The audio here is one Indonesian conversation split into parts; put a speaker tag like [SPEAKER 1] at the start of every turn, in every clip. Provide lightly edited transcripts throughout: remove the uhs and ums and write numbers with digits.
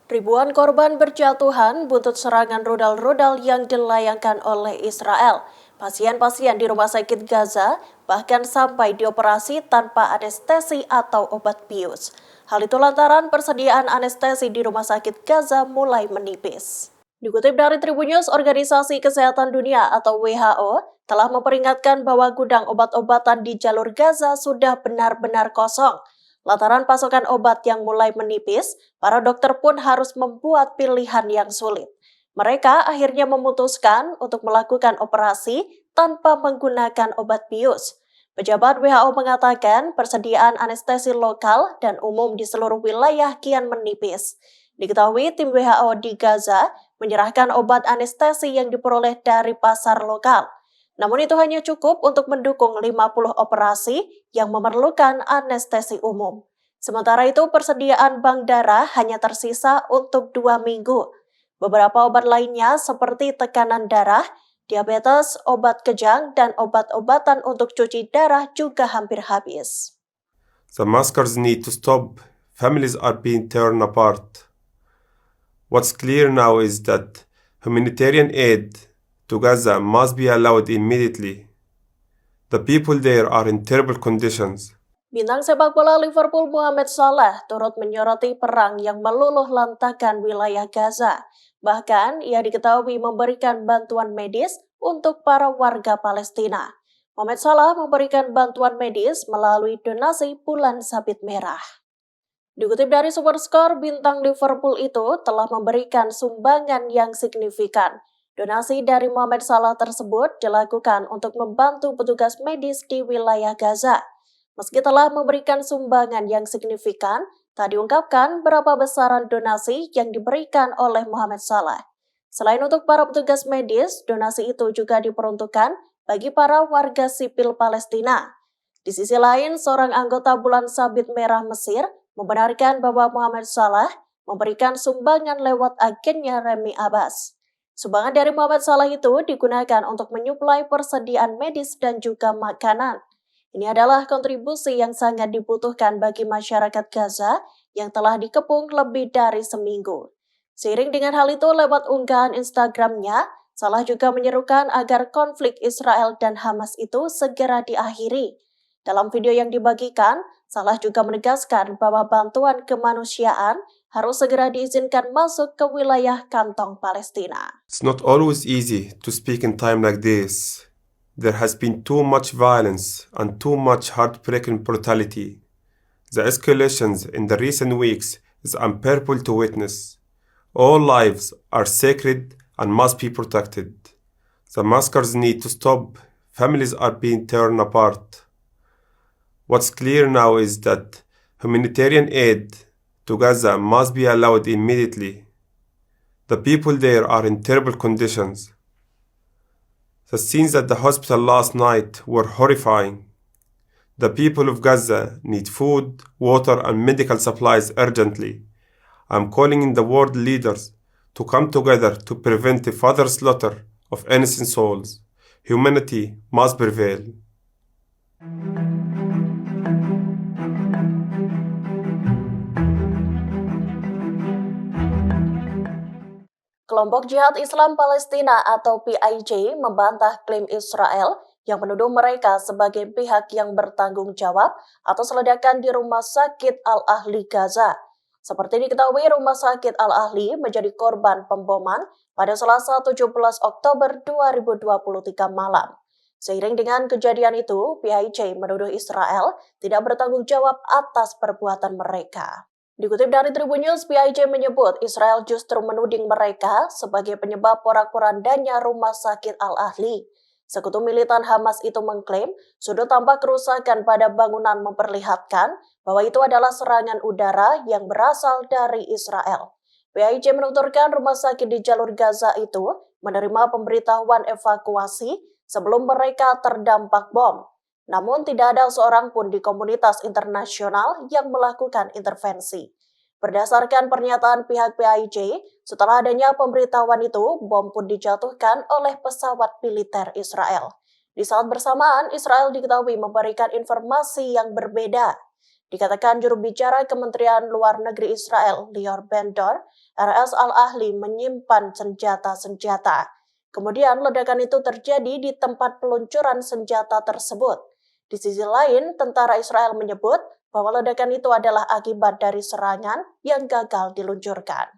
[SPEAKER 1] Ribuan korban berjatuhan buntut serangan rudal-rudal yang dilayangkan oleh Israel. Pasien-pasien di rumah sakit Gaza bahkan sampai dioperasi tanpa anestesi atau obat bius. Hal itu lantaran persediaan anestesi di rumah sakit Gaza mulai menipis. Dikutip dari Tribun News, Organisasi Kesehatan Dunia atau WHO telah memperingatkan bahwa gudang obat-obatan di jalur Gaza sudah benar-benar kosong. Lantaran pasokan obat yang mulai menipis, para dokter pun harus membuat pilihan yang sulit. Mereka akhirnya memutuskan untuk melakukan operasi tanpa menggunakan obat bius. Pejabat WHO mengatakan persediaan anestesi lokal dan umum di seluruh wilayah kian menipis. Diketahui tim WHO di Gaza menyerahkan obat anestesi yang diperoleh dari pasar lokal. Namun itu hanya cukup untuk mendukung 50 operasi yang memerlukan anestesi umum. Sementara itu persediaan bank darah hanya tersisa untuk 2 minggu. Beberapa obat lainnya seperti tekanan darah, diabetes, obat kejang, dan obat-obatan untuk cuci darah juga hampir habis.
[SPEAKER 2] The massacres need to stop. Families are being torn apart. What's clear now is that humanitarian aid to Gaza must be allowed immediately. The people there are in terrible conditions.
[SPEAKER 1] Bintang sepak bola Liverpool Mohamed Salah turut menyoroti perang yang meluluh lantakan wilayah Gaza. Bahkan, ia diketahui memberikan bantuan medis untuk para warga Palestina. Mohamed Salah memberikan bantuan medis melalui donasi bulan sabit merah. Dikutip dari SuperScore, bintang Liverpool itu telah memberikan sumbangan yang signifikan. Donasi dari Mohamed Salah tersebut dilakukan untuk membantu petugas medis di wilayah Gaza. Meski telah memberikan sumbangan yang signifikan, tak diungkapkan berapa besaran donasi yang diberikan oleh Mohamed Salah. Selain untuk para petugas medis, donasi itu juga diperuntukkan bagi para warga sipil Palestina. Di sisi lain, seorang anggota Bulan Sabit Merah Mesir membenarkan bahwa Mohamed Salah memberikan sumbangan lewat agennya Remi Abbas. Sumbangan dari Mohamed Salah itu digunakan untuk menyuplai persediaan medis dan juga makanan. Ini adalah kontribusi yang sangat dibutuhkan bagi masyarakat Gaza yang telah dikepung lebih dari seminggu. Seiring dengan hal itu, lewat unggahan Instagramnya, Salah juga menyerukan agar konflik Israel dan Hamas itu segera diakhiri. Dalam video yang dibagikan, Salah juga menegaskan bahwa bantuan kemanusiaan harus segera diizinkan masuk ke wilayah kantong Palestina.
[SPEAKER 2] It's not always easy to speak in time like this. There has been too much violence and too much heartbreaking brutality. The escalations in the recent weeks is unbearable to witness. All lives are sacred and must be protected. The massacres need to stop. Families are being torn apart. What's clear now is that humanitarian aid to Gaza must be allowed immediately. The people there are in terrible conditions. The scenes at the hospital last night were horrifying. The people of Gaza need food, water, and medical supplies urgently. I'm calling in the world leaders to come together to prevent the further slaughter of innocent souls. Humanity must prevail.
[SPEAKER 1] Kelompok Jihad Islam Palestina atau PIJ membantah klaim Israel yang menuduh mereka sebagai pihak yang bertanggung jawab atas ledakan di Rumah Sakit Al-Ahli Gaza. Seperti diketahui, Rumah Sakit Al-Ahli menjadi korban pemboman pada Selasa 17 Oktober 2023 malam. Seiring dengan kejadian itu, PIJ menuduh Israel tidak bertanggung jawab atas perbuatan mereka. Dikutip dari Tribun News, PIJ menyebut Israel justru menuding mereka sebagai penyebab porak-porandanya Rumah Sakit Al-Ahli. Sekutu militan Hamas itu mengklaim sudut tampak kerusakan pada bangunan memperlihatkan bahwa itu adalah serangan udara yang berasal dari Israel. PIJ menuturkan rumah sakit di jalur Gaza itu menerima pemberitahuan evakuasi sebelum mereka terdampak bom. Namun tidak ada seorang pun di komunitas internasional yang melakukan intervensi. Berdasarkan pernyataan pihak PIJ, setelah adanya pemberitahuan itu, bom pun dijatuhkan oleh pesawat militer Israel. Di saat bersamaan, Israel diketahui memberikan informasi yang berbeda. Dikatakan juru bicara Kementerian Luar Negeri Israel, Lior Ben-Dor, RS Al-Ahli menyimpan senjata-senjata. Kemudian ledakan itu terjadi di tempat peluncuran senjata tersebut. Di sisi lain, tentara Israel menyebut bahwa ledakan itu adalah akibat dari serangan yang gagal diluncurkan.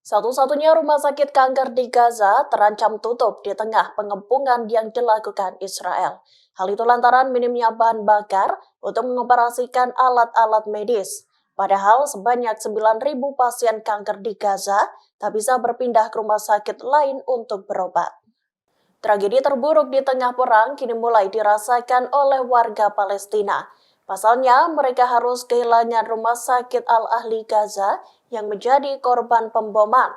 [SPEAKER 1] Satu-satunya rumah sakit kanker di Gaza terancam tutup di tengah pengepungan yang dilakukan Israel. Hal itu lantaran minimnya bahan bakar untuk mengoperasikan alat-alat medis. Padahal sebanyak 9.000 pasien kanker di Gaza tak bisa berpindah ke rumah sakit lain untuk berobat. Tragedi terburuk di tengah perang kini mulai dirasakan oleh warga Palestina. Pasalnya, mereka harus kehilangan rumah sakit Al-Ahli Gaza yang menjadi korban pemboman.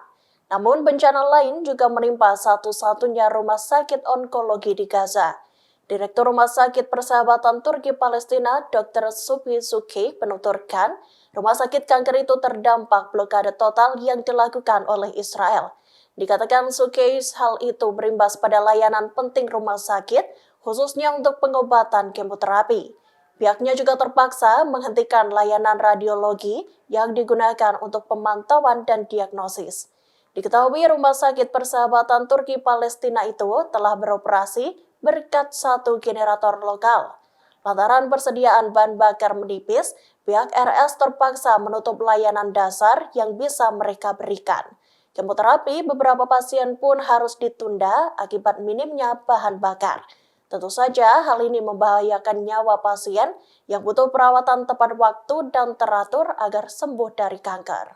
[SPEAKER 1] Namun bencana lain juga menimpa satu-satunya rumah sakit onkologi di Gaza. Direktur Rumah Sakit Persahabatan Turki Palestina, Dr. Subhi Suki, menuturkan rumah sakit kanker itu terdampak blokade total yang dilakukan oleh Israel. Dikatakan Suki, hal itu berimbas pada layanan penting rumah sakit, khususnya untuk pengobatan kemoterapi. Pihaknya juga terpaksa menghentikan layanan radiologi yang digunakan untuk pemantauan dan diagnosis. Diketahui Rumah Sakit Persahabatan Turki Palestina itu telah beroperasi berkat satu generator lokal. Lantaran persediaan bahan bakar menipis, pihak RS terpaksa menutup layanan dasar yang bisa mereka berikan. Kemoterapi beberapa pasien pun harus ditunda akibat minimnya bahan bakar. Tentu saja hal ini membahayakan nyawa pasien yang butuh perawatan tepat waktu dan teratur agar sembuh dari kanker.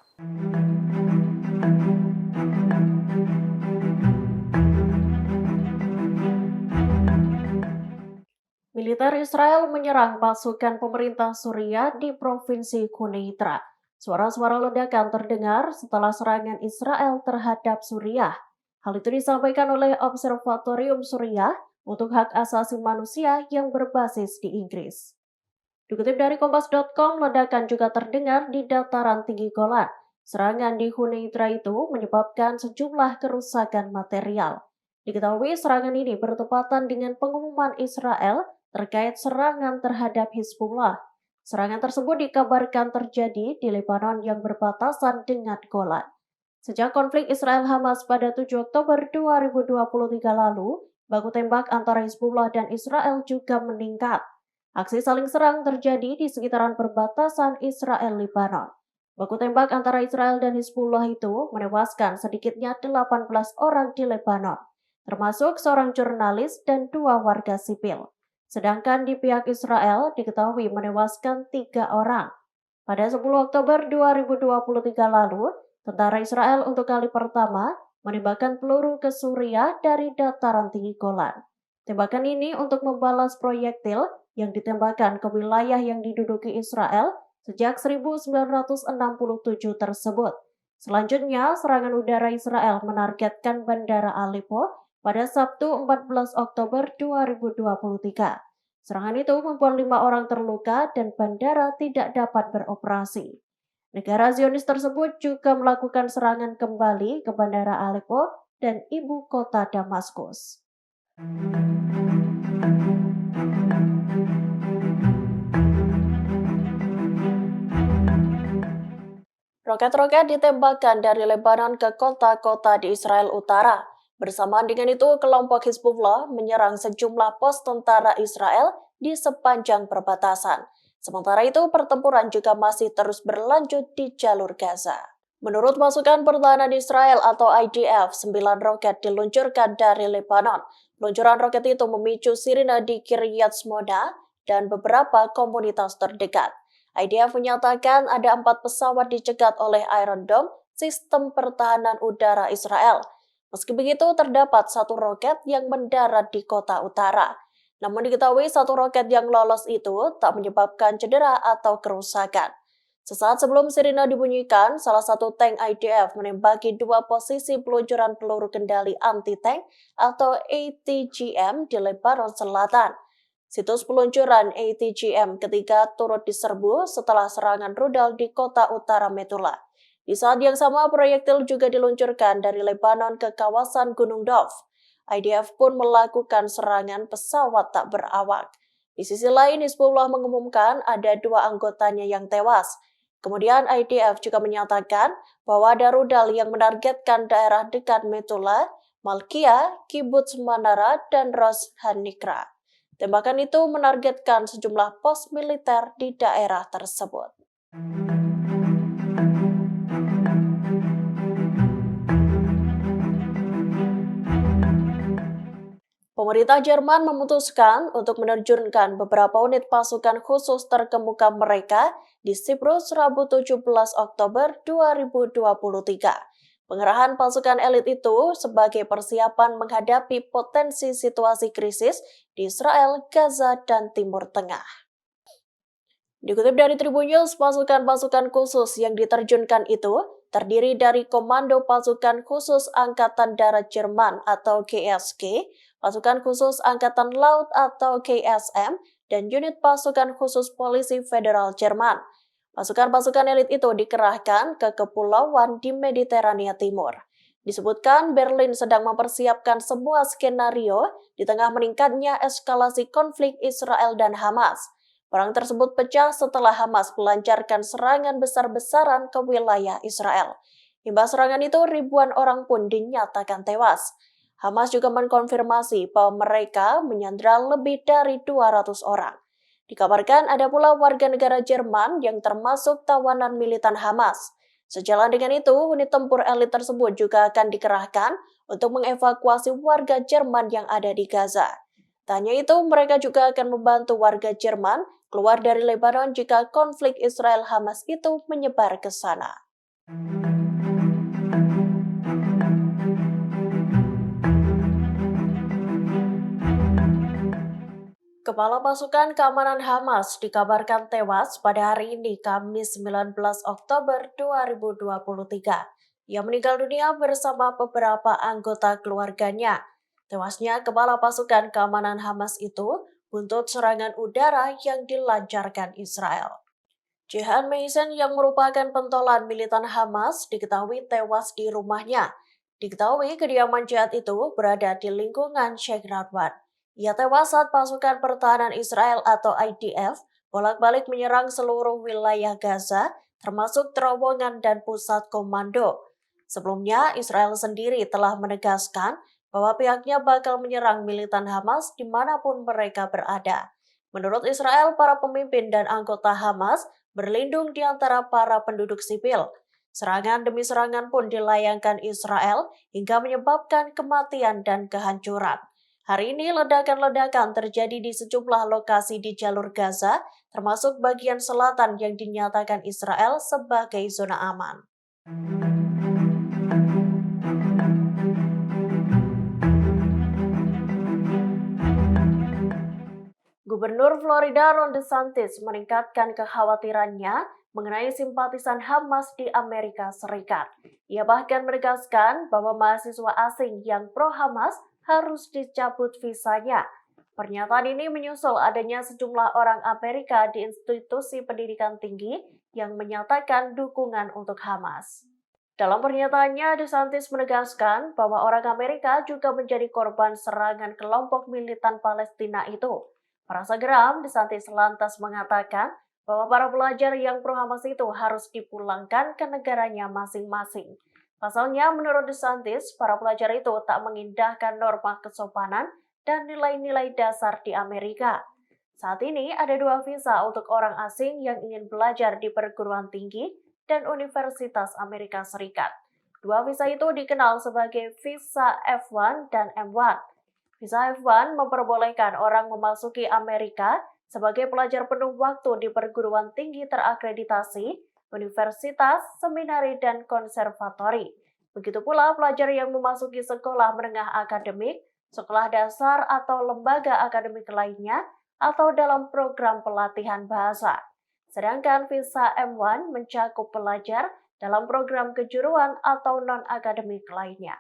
[SPEAKER 1] Militer Israel menyerang pasukan pemerintah Suriah di Provinsi Quneitra. Suara-suara ledakan terdengar setelah serangan Israel terhadap Suriah. Hal itu disampaikan oleh Observatorium Suriah untuk hak asasi manusia yang berbasis di Inggris. Dikutip dari Kompas.com, ledakan juga terdengar di dataran tinggi Golan. Serangan di Quneitra itu menyebabkan sejumlah kerusakan material. Diketahui serangan ini bertepatan dengan pengumuman Israel terkait serangan terhadap Hizbullah. Serangan tersebut dikabarkan terjadi di Lebanon yang berbatasan dengan Golan. Sejak konflik Israel-Hamas pada 7 Oktober 2023 lalu, baku tembak antara Hizbullah dan Israel juga meningkat. Aksi saling serang terjadi di sekitaran perbatasan Israel-Lebanon. Baku tembak antara Israel dan Hizbullah itu menewaskan sedikitnya 18 orang di Lebanon, termasuk seorang jurnalis dan 2 warga sipil. Sedangkan di pihak Israel diketahui menewaskan 3 orang. Pada 10 Oktober 2023 lalu, tentara Israel untuk kali pertama menembakkan peluru ke Suriah dari dataran tinggi Golan. Tembakan ini untuk membalas proyektil yang ditembakkan ke wilayah yang diduduki Israel sejak 1967 tersebut. Selanjutnya, serangan udara Israel menargetkan Bandara Aleppo pada Sabtu 14 Oktober 2023. Serangan itu membuat 5 orang terluka dan bandara tidak dapat beroperasi. Negara Zionis tersebut juga melakukan serangan kembali ke Bandara Aleppo dan ibu kota Damaskus. Roket-roket ditembakkan dari Lebanon ke kota-kota di Israel Utara. Bersamaan dengan itu, kelompok Hizbullah menyerang sejumlah pos tentara Israel di sepanjang perbatasan. Sementara itu, pertempuran juga masih terus berlanjut di jalur Gaza. Menurut pasukan pertahanan Israel atau IDF, 9 roket diluncurkan dari Lebanon. Peluncuran roket itu memicu sirine di Kiryat Shmoda dan beberapa komunitas terdekat. IDF menyatakan ada 4 pesawat dicegat oleh Iron Dome, sistem pertahanan udara Israel. Meski begitu, terdapat 1 roket yang mendarat di kota utara. Namun diketahui 1 roket yang lolos itu tak menyebabkan cedera atau kerusakan. Sesaat sebelum sirine dibunyikan, salah satu tank IDF menembaki 2 posisi peluncuran peluru kendali anti-tank atau ATGM di Lebanon Selatan. Situs peluncuran ATGM ketiga turut diserbu setelah serangan rudal di kota utara Metula. Di saat yang sama, proyektil juga diluncurkan dari Lebanon ke kawasan Gunung Dov. IDF pun melakukan serangan pesawat tak berawak. Di sisi lain, Hizbullah mengumumkan ada 2 anggotanya yang tewas. Kemudian IDF juga menyatakan bahwa ada rudal yang menargetkan daerah dekat Metula, Malkia, Kibbutz Manara, dan Ras Hanikra. Tembakan itu menargetkan sejumlah pos militer di daerah tersebut. Pemerintah Jerman memutuskan untuk menerjunkan beberapa unit pasukan khusus terkemuka mereka di Siprus Rabu 17 Oktober 2023. Pengerahan pasukan elit itu sebagai persiapan menghadapi potensi situasi krisis di Israel, Gaza, dan Timur Tengah. Dikutip dari Tribun News, pasukan-pasukan khusus yang diterjunkan itu terdiri dari Komando Pasukan Khusus Angkatan Darat Jerman atau GSG, Pasukan Khusus Angkatan Laut atau KSM, dan unit Pasukan Khusus Polisi Federal Jerman. Pasukan-pasukan elit itu dikerahkan ke kepulauan di Mediterania Timur. Disebutkan Berlin sedang mempersiapkan sebuah skenario di tengah meningkatnya eskalasi konflik Israel dan Hamas. Perang tersebut pecah setelah Hamas melancarkan serangan besar-besaran ke wilayah Israel. Imbas serangan itu, ribuan orang pun dinyatakan tewas. Hamas juga mengkonfirmasi bahwa mereka menyandra lebih dari 200 orang. Dikabarkan ada pula warga negara Jerman yang termasuk tawanan militan Hamas. Sejalan dengan itu, unit tempur elit tersebut juga akan dikerahkan untuk mengevakuasi warga Jerman yang ada di Gaza. Tak hanya itu, mereka juga akan membantu warga Jerman keluar dari Lebanon jika konflik Israel-Hamas itu menyebar ke sana. Kepala Pasukan Keamanan Hamas dikabarkan tewas pada hari ini, Kamis 19 Oktober 2023. Ia meninggal dunia bersama beberapa anggota keluarganya. Tewasnya Kepala Pasukan Keamanan Hamas itu buntut serangan udara yang dilancarkan Israel. Jihan Mason yang merupakan pentolan militan Hamas diketahui tewas di rumahnya. Diketahui kediaman Jihad itu berada di lingkungan Sheikh Radwan. Ia tewas saat pasukan pertahanan Israel atau IDF bolak-balik menyerang seluruh wilayah Gaza, termasuk terowongan dan pusat komando. Sebelumnya, Israel sendiri telah menegaskan bahwa pihaknya bakal menyerang militan Hamas dimanapun mereka berada. Menurut Israel, para pemimpin dan anggota Hamas berlindung di antara para penduduk sipil. Serangan demi serangan pun dilayangkan Israel hingga menyebabkan kematian dan kehancuran. Hari ini ledakan-ledakan terjadi di sejumlah lokasi di jalur Gaza, termasuk bagian selatan yang dinyatakan Israel sebagai zona aman. Gubernur Florida Ron DeSantis meningkatkan kekhawatirannya mengenai simpatisan Hamas di Amerika Serikat. Ia bahkan menegaskan bahwa mahasiswa asing yang pro-Hamas harus dicabut visanya. Pernyataan ini menyusul adanya sejumlah orang Amerika di institusi pendidikan tinggi yang menyatakan dukungan untuk Hamas. Dalam pernyataannya, DeSantis menegaskan bahwa orang Amerika juga menjadi korban serangan kelompok militan Palestina itu. Merasa geram, DeSantis lantas mengatakan bahwa para pelajar yang pro-Hamas itu harus dipulangkan ke negaranya masing-masing. Pasalnya, menurut DeSantis, para pelajar itu tak mengindahkan norma kesopanan dan nilai-nilai dasar di Amerika. Saat ini ada 2 visa untuk orang asing yang ingin belajar di perguruan tinggi dan Universitas Amerika Serikat. 2 visa itu dikenal sebagai visa F1 dan M1. Visa F1 memperbolehkan orang memasuki Amerika sebagai pelajar penuh waktu di perguruan tinggi terakreditasi, universitas, seminari, dan konservatori. Begitu pula pelajar yang memasuki sekolah menengah akademik, sekolah dasar atau lembaga akademik lainnya, atau dalam program pelatihan bahasa. Sedangkan visa M1 mencakup pelajar dalam program kejuruan atau non-akademik lainnya.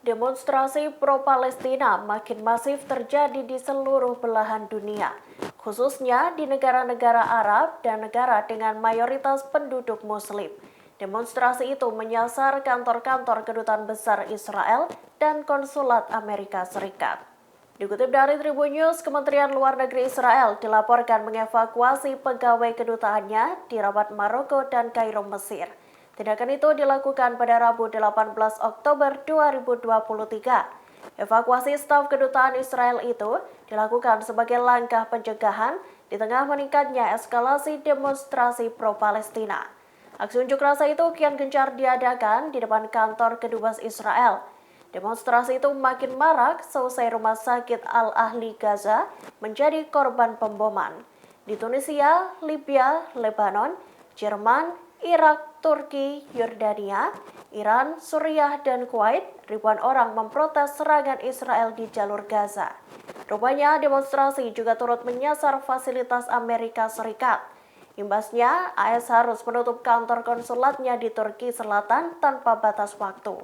[SPEAKER 1] Demonstrasi pro-Palestina makin masif terjadi di seluruh belahan dunia, khususnya di negara-negara Arab dan negara dengan mayoritas penduduk Muslim. Demonstrasi itu menyasar kantor-kantor kedutaan besar Israel dan konsulat Amerika Serikat. Dikutip dari Tribun News, Kementerian Luar Negeri Israel dilaporkan mengevakuasi pegawai kedutaannya di Rabat, Maroko dan Kairo, Mesir. Tindakan itu dilakukan pada Rabu 18 Oktober 2023. Evakuasi staf kedutaan Israel itu dilakukan sebagai langkah pencegahan di tengah meningkatnya eskalasi demonstrasi pro-Palestina. Aksi unjuk rasa itu kian gencar diadakan di depan kantor kedubes Israel. Demonstrasi itu makin marak seusai rumah sakit Al-Ahli Gaza menjadi korban pemboman. Di Tunisia, Libya, Lebanon, Jerman, Irak, Turki, Yordania, Iran, Suriah, dan Kuwait, ribuan orang memprotes serangan Israel di jalur Gaza. Rupanya demonstrasi juga turut menyasar fasilitas Amerika Serikat. Imbasnya, AS harus menutup kantor konsulatnya di Turki Selatan tanpa batas waktu.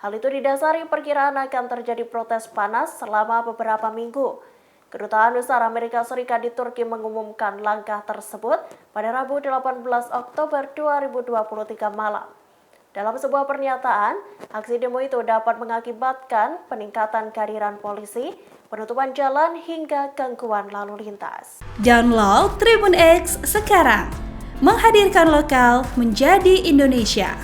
[SPEAKER 1] Hal itu didasari perkiraan akan terjadi protes panas selama beberapa minggu. Kedutaan Besar Amerika Serikat di Turki mengumumkan langkah tersebut pada Rabu 18 Oktober 2023 malam. Dalam sebuah pernyataan, aksi demo itu dapat mengakibatkan peningkatan kehadiran polisi, penutupan jalan hingga gangguan lalu lintas.
[SPEAKER 3] Download Tribun X sekarang, menghadirkan lokal menjadi Indonesia.